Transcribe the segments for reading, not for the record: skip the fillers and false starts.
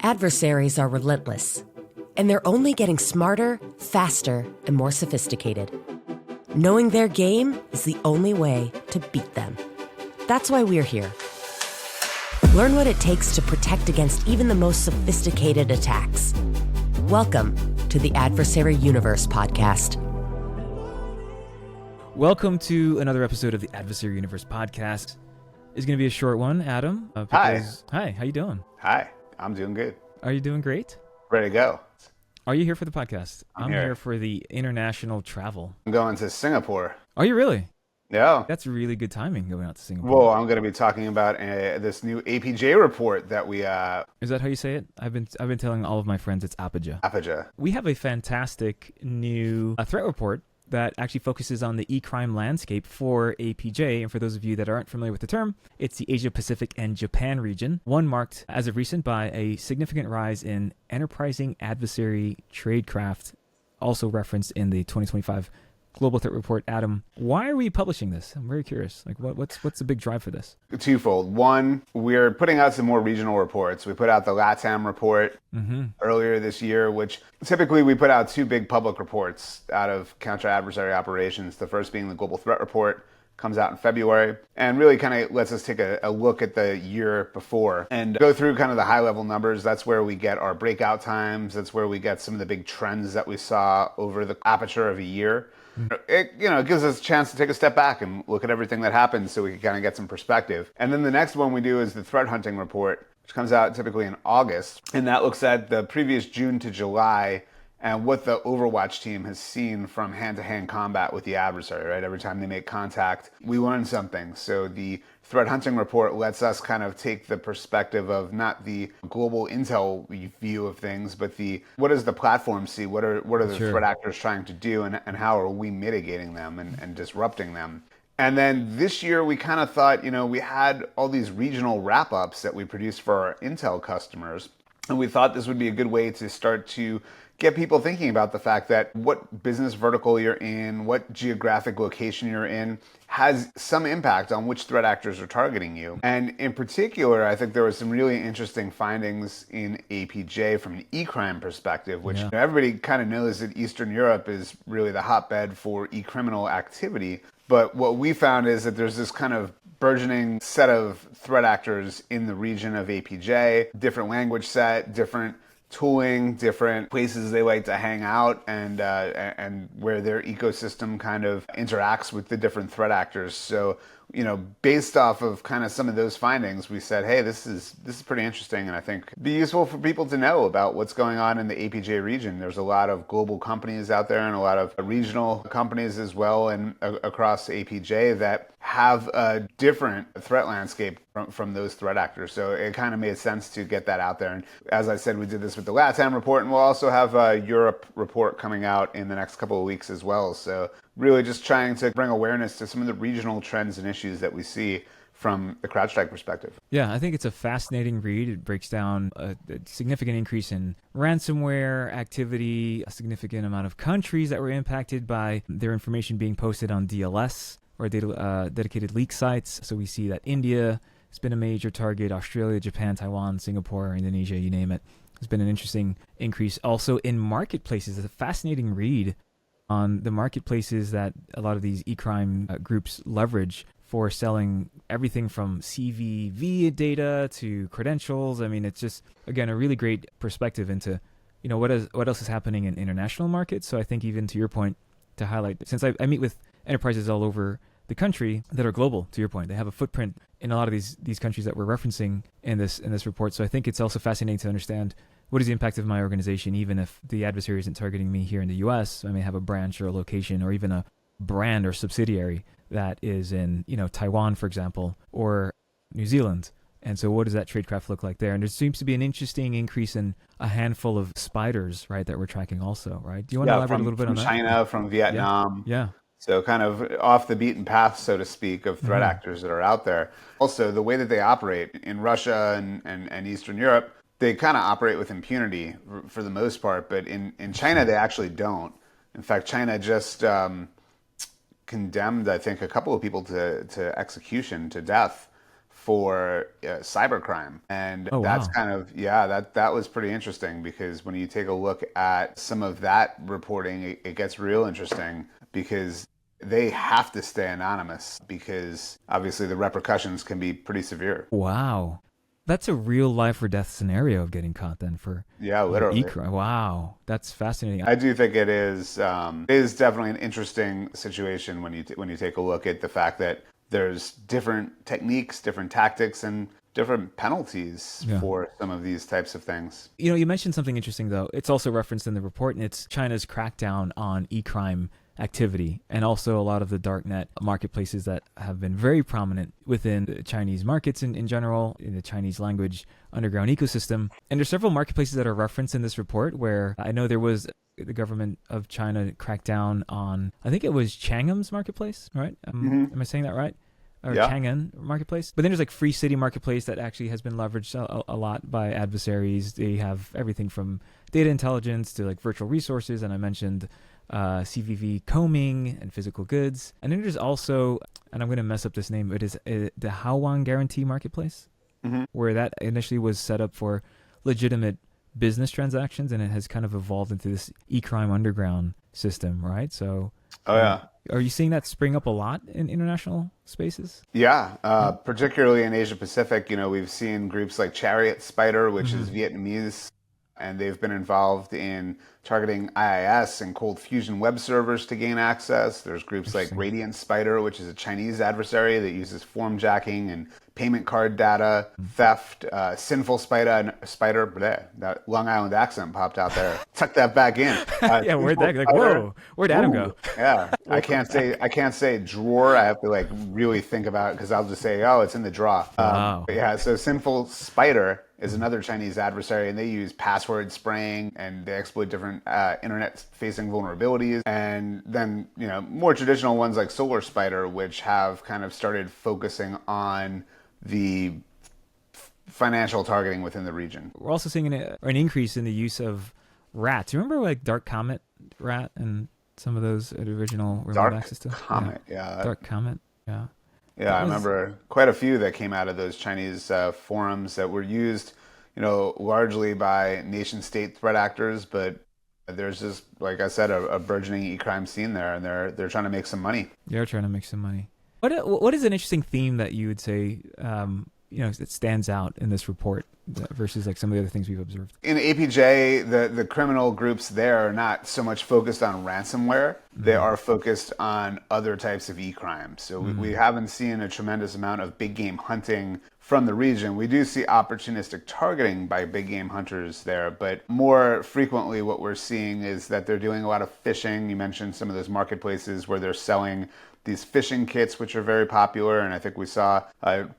Adversaries are relentless, and they're only getting smarter, faster, and more sophisticated. Knowing their game is the only way to beat them. That's why we're here. Learn what it takes to protect against even the most sophisticated attacks. Welcome to the Adversary Universe podcast. Welcome to another episode of the Adversary Universe podcast. It's going to be a short one, Adam. Hi, how you doing? Hi, I'm doing good. Are you doing great? Ready to go. Are you here for the podcast? I'm here for the international travel. I'm going to Singapore. Are you really? Yeah. That's really good timing going out to Singapore. Well, I'm going to be talking about this new APJ report that we... Is that how you say it? I've been telling all of my friends it's APJ. APJ. We have a fantastic new threat report that actually focuses on the eCrime landscape for APJ. And for those of you that aren't familiar with the term, it's the Asia Pacific and Japan region, one marked as of recent by a significant rise in enterprising adversary tradecraft, also referenced in the 2025 Global Threat Report. Adam, why are we publishing this? I'm very curious. Like, what's the big drive for this? Twofold. One, we're putting out some more regional reports. We put out the LATAM report earlier this year, which typically we put out two big public reports out of counter-adversary operations. The first being the Global Threat Report, comes out in February, and really kind of lets us take a look at the year before and go through kind of the high-level numbers. That's where we get our breakout times. That's where we get some of the big trends that we saw over the aperture of a year. It gives us a chance to take a step back and look at everything that happened so we can kind of get some perspective. And then the next one we do is the threat hunting report, which comes out typically in August. And that looks at the previous June to July and what the Overwatch team has seen from hand-to-hand combat with the adversary, right? Every time they make contact, we learn something. So the threat hunting report lets us kind of take the perspective of not the global intel view of things, but what does the platform see? What are the threat actors trying to do, and how are we mitigating them and disrupting them? And then this year we kind of thought, we had all these regional wrap-ups that we produced for our intel customers, and we thought this would be a good way to start to get people thinking about the fact that what business vertical you're in, what geographic location you're in, has some impact on which threat actors are targeting you. And in particular, I think there were some really interesting findings in APJ from an eCrime perspective, which everybody kind of knows that Eastern Europe is really the hotbed for e-criminal activity. But what we found is that there's this kind of burgeoning set of threat actors in the region of APJ, different language set, different tooling, different places they like to hang out, and where their ecosystem kind of interacts with the different threat actors. So, based off of kind of some of those findings, we said, hey, this is pretty interesting, and I think it'd be useful for people to know about what's going on in the APJ region. There's a lot of global companies out there and a lot of regional companies as well, and across APJ that have a different threat landscape from those threat actors. So it kind of made sense to get that out there. And as I said, we did this with the LATAM report, and we'll also have a Europe report coming out in the next couple of weeks as well. So really just trying to bring awareness to some of the regional trends and issues that we see from the CrowdStrike perspective. Yeah, I think it's a fascinating read. It breaks down a significant increase in ransomware activity, a significant amount of countries that were impacted by their information being posted on DLS, or dedicated leak sites. So we see that India has been a major target, Australia, Japan, Taiwan, Singapore, Indonesia, you name it. There's been an interesting increase. Also in marketplaces, it's a fascinating read on the marketplaces that a lot of these eCrime groups leverage for selling everything from CVV data to credentials. I mean, it's just, again, a really great perspective into, what else is happening in international markets. So I think even to your point, to highlight, since I meet with enterprises all over the country that are global, to your point, they have a footprint in a lot of these countries that we're referencing in this report. So I think it's also fascinating to understand what is the impact of my organization, even if the adversary isn't targeting me here in the US. I may have a branch or a location or even a brand or subsidiary that is in, Taiwan, for example, or New Zealand. And so what does that tradecraft look like there? And there seems to be an interesting increase in a handful of spiders, right, that we're tracking also, right? Do you want to elaborate a little bit on that? From China, from Vietnam. Yeah. So kind of off the beaten path, so to speak, of threat actors that are out there. Also, the way that they operate in Russia and Eastern Europe, they kind of operate with impunity for the most part. But in China, they actually don't. In fact, China just condemned, I think, a couple of people to execution, to death, for cybercrime. And Oh, that's wow. kind of, that was pretty interesting, because when you take a look at some of that reporting, it gets real interesting, because they have to stay anonymous, because obviously the repercussions can be pretty severe. Wow. That's a real life or death scenario of getting caught then for Yeah, literally. e-crime. Wow. That's fascinating. I do think it is definitely an interesting situation when you take a look at the fact that there's different techniques, different tactics, and different penalties Yeah. for some of these types of things. You mentioned something interesting, though. It's also referenced in the report, and it's China's crackdown on e-crime activity, and also a lot of the darknet marketplaces that have been very prominent within the Chinese markets in general, in the Chinese language underground ecosystem. And there's several marketplaces that are referenced in this report where I know there was the government of China cracked down on, I think it was Chang'em's marketplace, right? Am I saying that right? Or Yeah. Chang'an marketplace. But then there's like Free City marketplace that actually has been leveraged a lot by adversaries. They have everything from data intelligence to like virtual resources, and I mentioned CVV combing and physical goods. And then there's also, and I'm going to mess up this name, it is the Haowang Guarantee Marketplace, where that initially was set up for legitimate business transactions, and it has kind of evolved into this e-crime underground system, right? So, Oh yeah. are you seeing that spring up a lot in international spaces? Yeah, particularly in Asia Pacific, we've seen groups like Chariot Spider, which is Vietnamese, and they've been involved in targeting IIS and cold fusion web servers to gain access. There's groups like Radiant Spider, which is a Chinese adversary that uses form jacking and payment card data theft. Sinful Spider, bleh, that Long Island accent popped out there. Tuck that back in. Yeah, where'd that go? Like, whoa, where'd Adam go? Yeah, I can't say drawer. I have to like really think about it, because I'll just say, oh, it's in the draw. Wow. But yeah, so Sinful Spider is another Chinese adversary, and they use password spraying, and they exploit different internet-facing vulnerabilities. And then, more traditional ones like Solar Spider, which have kind of started focusing on the financial targeting within the region. We're also seeing an increase in the use of rats. You remember like Dark Comet rat and some of those original remote Dark access to? Comet, yeah. Dark Comet, yeah. Yeah, I remember quite a few that came out of those Chinese forums that were used, largely by nation-state threat actors. But there's just, like I said, a burgeoning e-crime scene there, and they're trying to make some money. They're trying to make some money. What is an interesting theme that you would say, that stands out in this report versus like some of the other things we've observed? In APJ, the criminal groups there are not so much focused on ransomware. They are focused on other types of e-crime. So we haven't seen a tremendous amount of big game hunting from the region. We do see opportunistic targeting by big game hunters there, but more frequently what we're seeing is that they're doing a lot of phishing. You mentioned some of those marketplaces where they're selling these phishing kits, which are very popular, and I think we saw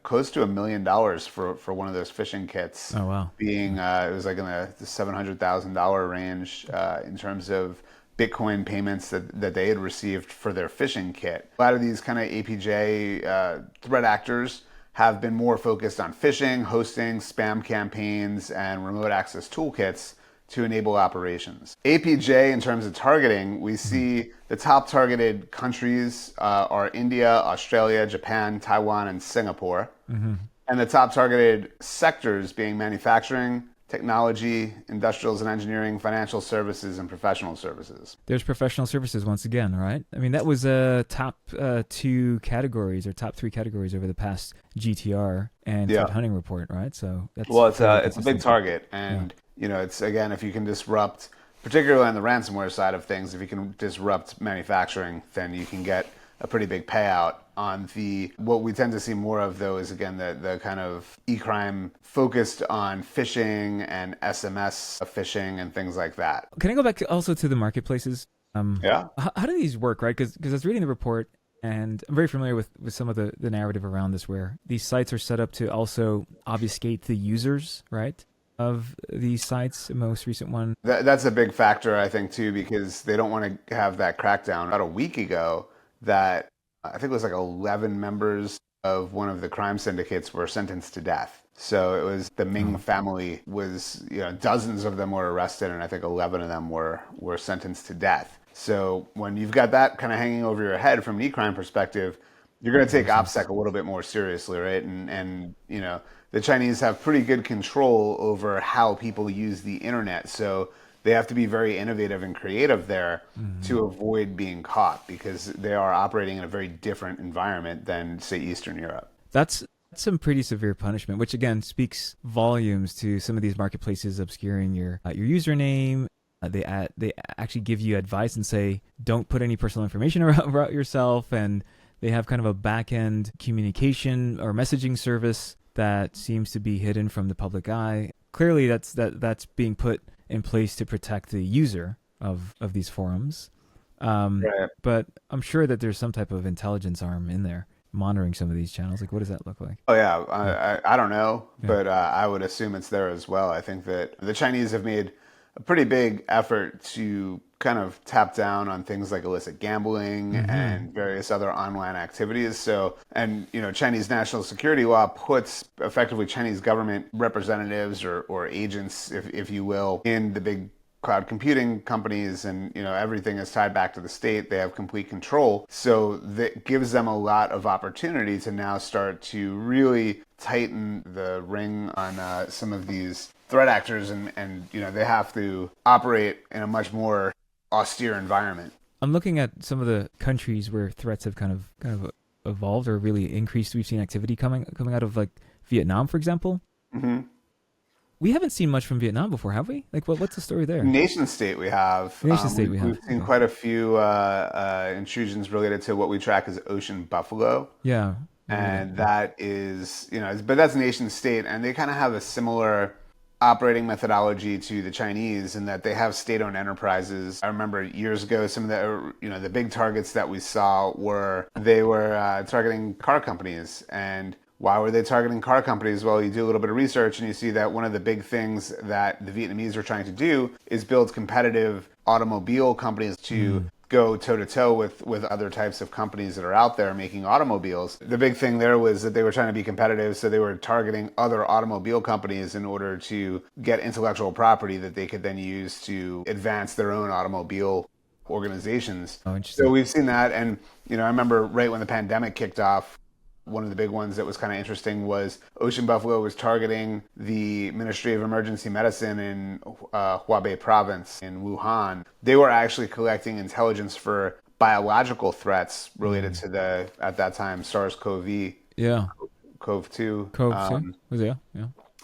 close to $1 million for one of those phishing kits. Oh wow! Being it was like in the $700,000 range in terms of Bitcoin payments that they had received for their phishing kit. A lot of these kind of APJ threat actors have been more focused on phishing, hosting, spam campaigns, and remote access toolkits to enable operations. APJ, in terms of targeting, we see the top targeted countries are India, Australia, Japan, Taiwan, and Singapore. And the top targeted sectors being manufacturing, technology, industrials and engineering, financial services, and professional services. There's professional services once again, right? I mean, that was top 2 categories or top 3 categories over the past GTR and threat hunting report, right? So that's it's a big target, and it's, again, if you can disrupt, particularly on the ransomware side of things, if you can disrupt manufacturing, then you can get a pretty big payout. On what we tend to see more of, though, is again the kind of e-crime focused on phishing and SMS phishing and things like that. Can I go back also to the marketplaces? Yeah. How do these work, right? Because I was reading the report, and I'm very familiar with some of the narrative around this, where these sites are set up to also obfuscate the users, right, of these sites. The most recent one. That's a big factor, I think, too, because they don't want to have that crackdown. About a week ago, that I think it was like 11 members of one of the crime syndicates were sentenced to death. So it was the Ming family was, dozens of them were arrested, and I think 11 of them were sentenced to death. So when you've got that kind of hanging over your head from an e-crime perspective, You're going to take OPSEC a little bit more seriously, right? And the Chinese have pretty good control over how people use the internet. So they have to be very innovative and creative there to avoid being caught, because they are operating in a very different environment than, say, Eastern Europe. That's some pretty severe punishment, which again speaks volumes to some of these marketplaces obscuring your username. They actually give you advice and say, don't put any personal information about yourself. And they have kind of a back-end communication or messaging service that seems to be hidden from the public eye. Clearly, that's being put in place to protect the user of these forums. Right. But I'm sure that there's some type of intelligence arm in there monitoring some of these channels. Like, what does that look like? Oh, yeah. I don't know, but I would assume it's there as well. I think that the Chinese have made a pretty big effort to kind of tap down on things like illicit gambling and various other online activities. So, and Chinese national security law puts effectively Chinese government representatives or agents, if you will, in the big cloud computing companies, and everything is tied back to the state. They have complete control. So that gives them a lot of opportunity to now start to really tighten the ring on some of these threat actors, and they have to operate in a much more austere environment. I'm looking at some of the countries where threats have kind of evolved or really increased. We've seen activity coming out of like Vietnam, for example. Mm-hmm. We haven't seen much from Vietnam before, have we? Like, what's the story there? Nation state we have. Nation state we have. We've seen quite a few intrusions related to what we track as ocean buffalo. Yeah. And that is, but that's nation state, and they kind of have a similar operating methodology to the Chinese in that they have state-owned enterprises. I remember years ago, some of the, the big targets that we saw were targeting car companies. And why were they targeting car companies? Well, you do a little bit of research and you see that one of the big things that the Vietnamese are trying to do is build competitive automobile companies to go toe-to-toe with other types of companies that are out there making automobiles. The big thing there was that they were trying to be competitive, so they were targeting other automobile companies in order to get intellectual property that they could then use to advance their own automobile organizations. Oh, interesting. So we've seen that, and I remember right when the pandemic kicked off, one of the big ones that was kind of interesting was Ocean Buffalo was targeting the Ministry of Emergency Medicine in Hubei province in Wuhan. They were actually collecting intelligence for biological threats related to at that time, SARS-CoV. Yeah. CoV-2. CoV-2.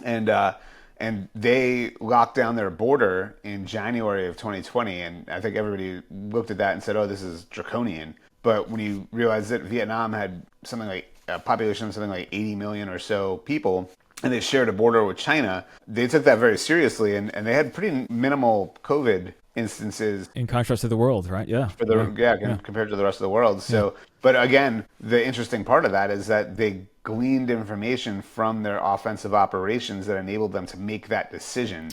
Yeah. And they locked down their border in January of 2020. And I think everybody looked at that and said, oh, this is draconian. But when you realize that Vietnam had something like a population of something like 80 million or so people, and they shared a border with China, they took that very seriously, and they had pretty minimal COVID instances. In contrast to the world, right? Yeah. Compared to the rest of the world. So, but again, the interesting part of that is that they gleaned information from their offensive operations that enabled them to make that decision.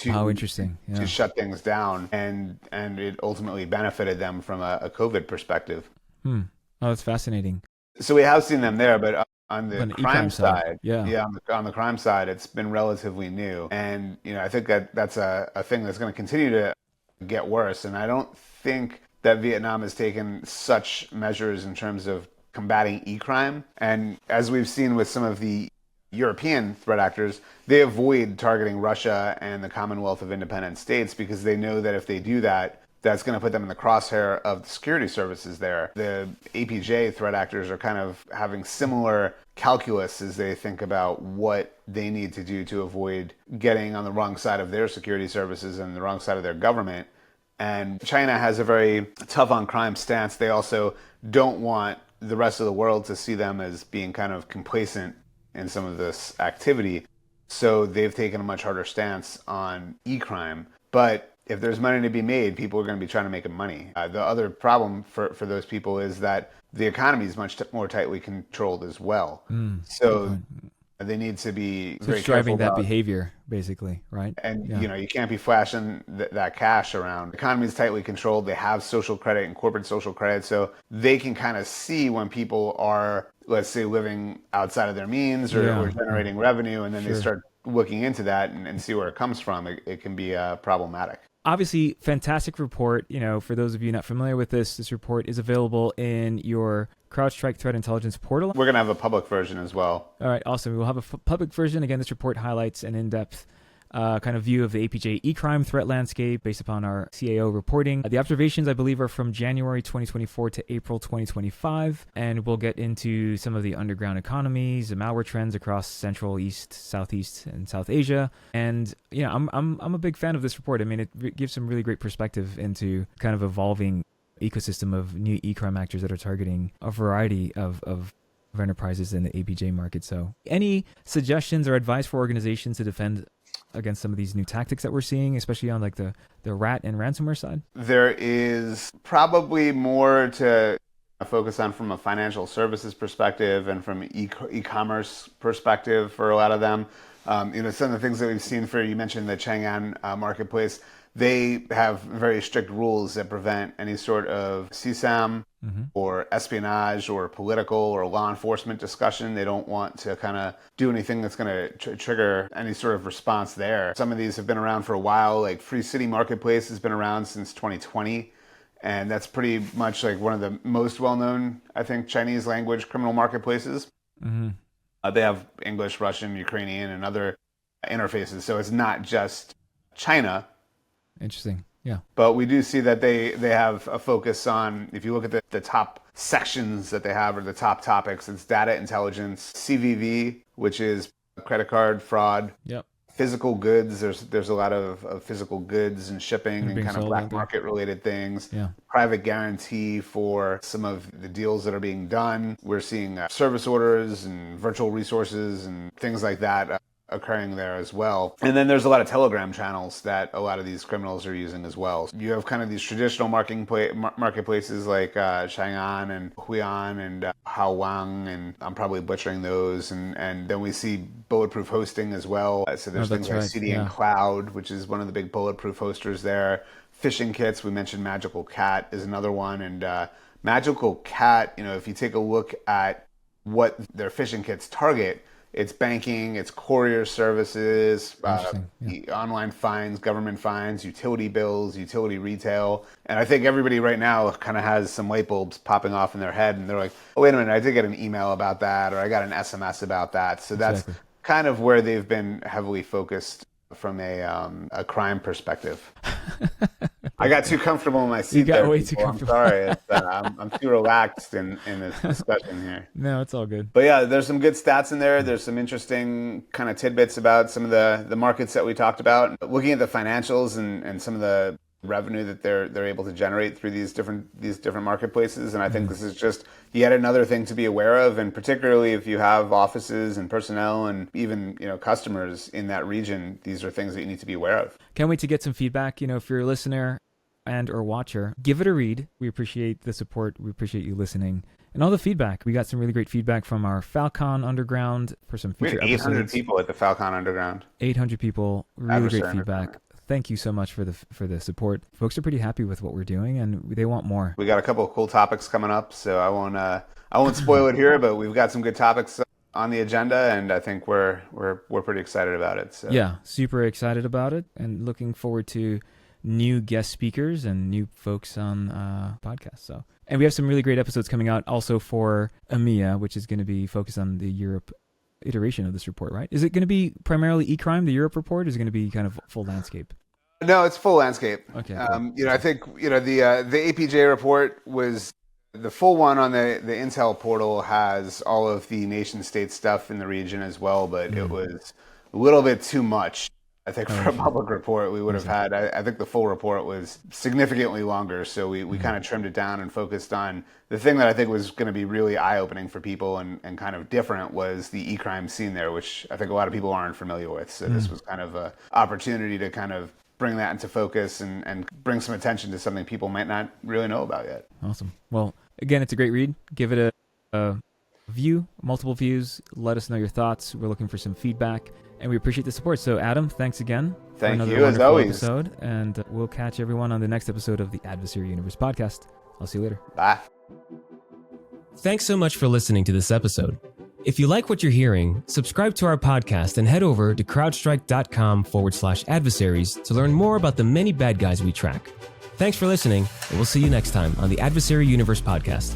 How interesting. To shut things down, and it ultimately benefited them from a COVID perspective. Oh, that's fascinating. So we have seen them there, but on the crime side, on the crime side, it's been relatively new. And, I think that's a thing that's going to continue to get worse. And I don't think that Vietnam has taken such measures in terms of combating eCrime. And as we've seen with some of the European threat actors, they avoid targeting Russia and the Commonwealth of Independent States because they know that if they do that, that's going to put them in the crosshair of the security services there. The APJ threat actors are kind of having similar calculus as they think about what they need to do to avoid getting on the wrong side of their security services and the wrong side of their government. And China has a very tough on crime stance. They also don't want the rest of the world to see them as being kind of complacent in some of this activity. So they've taken a much harder stance on eCrime. But if there's money to be made, people are going to be trying to make money. The other problem for those people is that the economy is much more tightly controlled as well. So they need to be very driving careful that behavior, basically, right? And you can't be flashing that cash around. The economy is tightly controlled. They have social credit and corporate social credit, so they can kind of see when people are, let's say, living outside of their means or generating revenue, and then they start looking into that and see where it comes from, it can be problematic. Obviously, fantastic report. For those of you not familiar with this report is available in your CrowdStrike Threat Intelligence portal. We're going to have a public version as well. All right, awesome. We'll have a public version. Again, this report highlights an in-depth kind of view of the APJ eCrime threat landscape based upon our CAO reporting. The observations, I believe, are from January 2024 to April 2025, and we'll get into some of the underground economies, the malware trends across Central, East, Southeast, and South Asia. And I'm a big fan of this report. I mean, it gives some really great perspective into kind of evolving ecosystem of new eCrime actors that are targeting a variety of enterprises in the APJ market. So, any suggestions or advice for organizations to defend against some of these new tactics that we're seeing, especially on like the rat and ransomware side? There is probably more to focus on from a financial services perspective and from e-commerce perspective for a lot of them. Some of the things that we've seen you mentioned the Chang'an marketplace, they have very strict rules that prevent any sort of CSAM or espionage or political or law enforcement discussion. They don't want to kind of do anything that's going to trigger any sort of response there. Some of these have been around for a while, like Free City Marketplace has been around since 2020. And that's pretty much like one of the most well-known, I think, Chinese language criminal marketplaces. They have English, Russian, Ukrainian, and other interfaces. So it's not just China. Interesting. Yeah. But we do see that they have a focus on, if you look at the top sections that they have, or the top topics, it's data intelligence, CVV, which is credit card fraud. Yep. Physical goods, there's a lot of physical goods and shipping and kind of black market related things. Yeah. Private guarantee for some of the deals that are being done. We're seeing service orders and virtual resources and things like that occurring there as well. And then there's a lot of Telegram channels that a lot of these criminals are using as well. You have kind of these traditional marketplaces like Chang'an and Huian and Haowang, and I'm probably butchering those. And then we see bulletproof hosting as well. So there's things like CDN Cloud, which is one of the big bulletproof hosters there. Phishing kits, we mentioned Magical Cat is another one. And Magical Cat, if you take a look at what their phishing kits target, it's banking, it's courier services, online fines, government fines, utility bills, utility retail. And I think everybody right now kind of has some light bulbs popping off in their head, and they're like, oh, wait a minute, I did get an email about that, or I got an SMS about that. So that's kind of where they've been heavily focused from a crime perspective. I got too comfortable in my seat. You got there, way too comfortable. I'm sorry. I'm too relaxed in this discussion here. No, it's all good. But yeah, there's some good stats in there. There's some interesting kind of tidbits about some of the markets that we talked about. Looking at the financials and some of the revenue that they're able to generate through these different marketplaces. And I think this is just yet another thing to be aware of. And particularly if you have offices and personnel and even customers in that region, these are things that you need to be aware of. Can't wait to get some feedback. If you're a listener and or watcher, give it a read. We appreciate the support. We appreciate you listening and all the feedback. We got some really great feedback from our Falcon Underground for some future episodes. 800 people at the Falcon Underground. 800 people. Really great feedback. Thank you so much for the support. Folks are pretty happy with what we're doing, and they want more. We got a couple of cool topics coming up, so I won't spoil it here, but we've got some good topics on the agenda, and I think we're pretty excited about it. So. Yeah, super excited about it, and looking forward to new guest speakers and new folks on podcasts. So, and we have some really great episodes coming out also for EMEA, which is going to be focused on the Europe iteration of this report, right? Is it going to be primarily eCrime, the Europe report, or is it going to be kind of full landscape? No, it's full landscape. Okay. I think the APJ report was the full one on the Intel portal has all of the nation state stuff in the region as well, but it was a little bit too much. I think for a public report, we would have had, I think the full report was significantly longer. So we kind of trimmed it down and focused on the thing that I think was going to be really eye-opening for people and kind of different was the eCrime scene there, which I think a lot of people aren't familiar with. So this was kind of an opportunity to kind of bring that into focus and bring some attention to something people might not really know about yet. Awesome. Well, again, it's a great read. Give it a view, multiple views. Let us know your thoughts. We're looking for some feedback. And we appreciate the support. So, Adam, thanks again. Thank you, as always. Episode, and we'll catch everyone on the next episode of the Adversary Universe podcast. I'll see you later. Bye. Thanks so much for listening to this episode. If you like what you're hearing, subscribe to our podcast and head over to crowdstrike.com/adversaries to learn more about the many bad guys we track. Thanks for listening, and we'll see you next time on the Adversary Universe podcast.